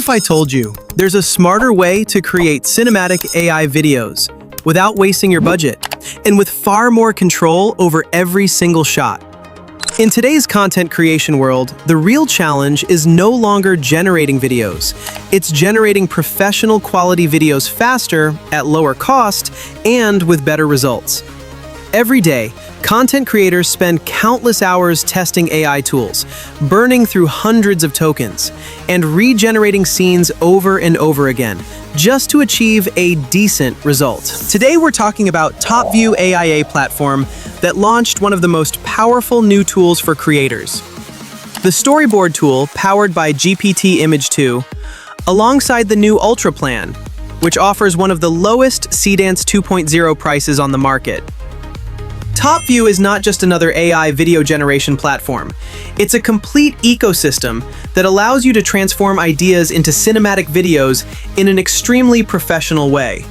if I told you there's a smarter way to create cinematic AI videos without wasting your budget and with far more control over every single shot? In today's content creation world, the real challenge is no longer generating videos. It's generating professional quality videos faster, at lower cost, and with better results. Every day, content creators spend countless hours testing AI tools, burning through hundreds of tokens, and regenerating scenes over and over again, just to achieve a decent result. Today we're talking about Topview AI platform that launched one of the most powerful new tools for creators. The Storyboard tool, powered by GPT-Image 2, alongside the new Ultra plan, which offers one of the lowest Seedance 2.0 prices on the market. Topview is not just another AI video generation platform. It's a complete ecosystem that allows you to transform ideas into cinematic videos in an extremely professional way.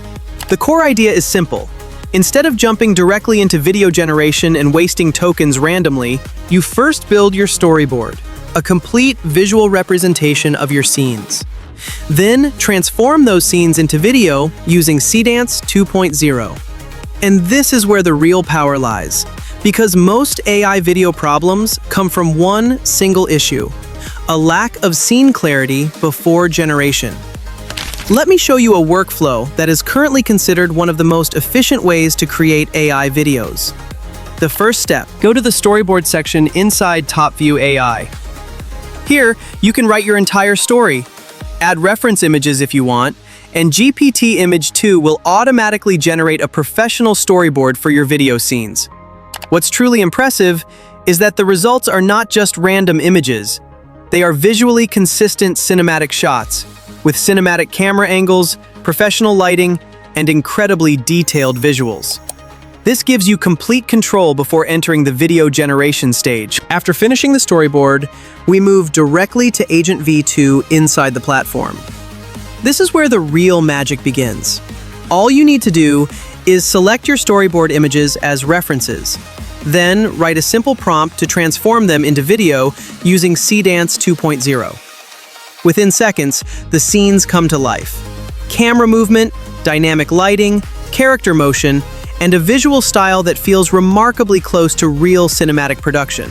The core idea is simple. Instead of jumping directly into video generation and wasting tokens randomly, you first build your storyboard, a complete visual representation of your scenes. Then transform those scenes into video using Seedance 2.0. And this is where the real power lies, because most AI video problems come from one single issue: a lack of scene clarity before generation. Let me show you a workflow that is currently considered one of the most efficient ways to create AI videos. The first step, go to the Storyboard section inside Topview AI. Here, you can write your entire story, add reference images if you want, and GPT-Image 2 will automatically generate a professional storyboard for your video scenes. What's truly impressive is that the results are not just random images. They are visually consistent cinematic shots, with cinematic camera angles, professional lighting, and incredibly detailed visuals. This gives you complete control before entering the video generation stage. After finishing the storyboard, we move directly to Agent V2 inside the platform. This is where the real magic begins. All you need to do is select your storyboard images as references. Then write a simple prompt to transform them into video using Seedance 2.0. Within seconds, the scenes come to life. Camera movement, dynamic lighting, character motion, and a visual style that feels remarkably close to real cinematic production.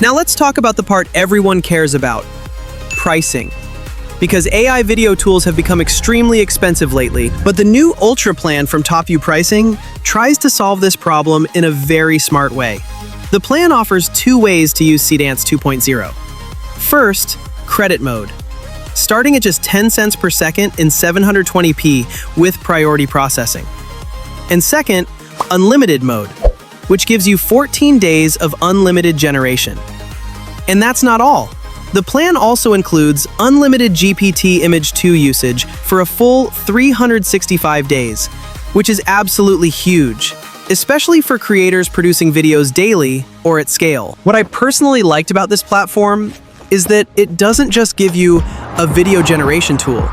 Now let's talk about the part everyone cares about: pricing. Because AI video tools have become extremely expensive lately, but the new Ultra plan from Topview Pricing tries to solve this problem in a very smart way. The plan offers two ways to use Seedance 2.0. First, credit mode, starting at just 10 cents per second in 720p with priority processing. And second, unlimited mode, which gives you 14 days of unlimited generation. And that's not all. The plan also includes unlimited GPT-Image 2 usage for a full 365 days, which is absolutely huge, especially for creators producing videos daily or at scale. What I personally liked about this platform is that it doesn't just give you a video generation tool.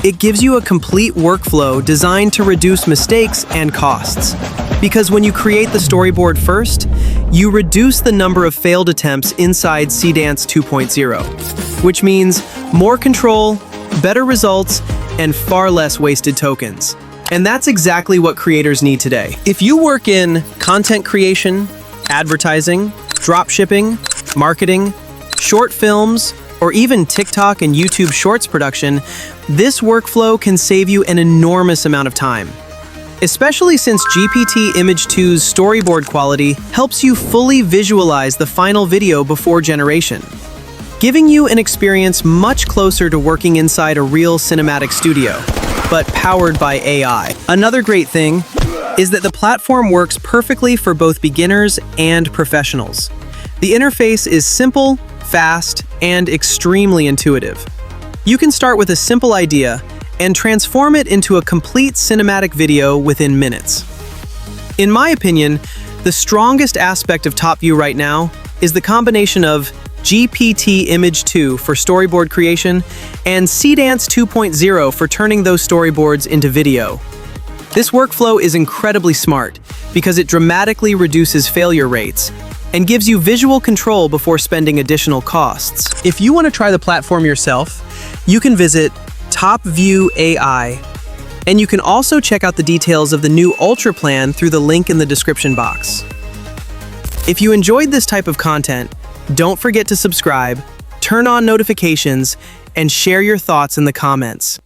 It gives you a complete workflow designed to reduce mistakes and costs. Because when you create the storyboard first, you reduce the number of failed attempts inside Seedance 2.0, which means more control, better results, and far less wasted tokens. And that's exactly what creators need today. If you work in content creation, advertising, dropshipping, marketing, short films, or even TikTok and YouTube Shorts production, this workflow can save you an enormous amount of time. Especially since GPT-Image 2's storyboard quality helps you fully visualize the final video before generation, giving you an experience much closer to working inside a real cinematic studio, but powered by AI. Another great thing is that the platform works perfectly for both beginners and professionals. The interface is simple, fast, and extremely intuitive. You can start with a simple idea and transform it into a complete cinematic video within minutes. In my opinion, the strongest aspect of Topview right now is the combination of GPT-Image 2 for storyboard creation and Seedance 2.0 for turning those storyboards into video. This workflow is incredibly smart because it dramatically reduces failure rates and gives you visual control before spending additional costs. If you want to try the platform yourself, you can visit Topview AI, and you can also check out the details of the new Ultra plan through the link in the description box. If you enjoyed this type of content, don't forget to subscribe, turn on notifications, and share your thoughts in the comments.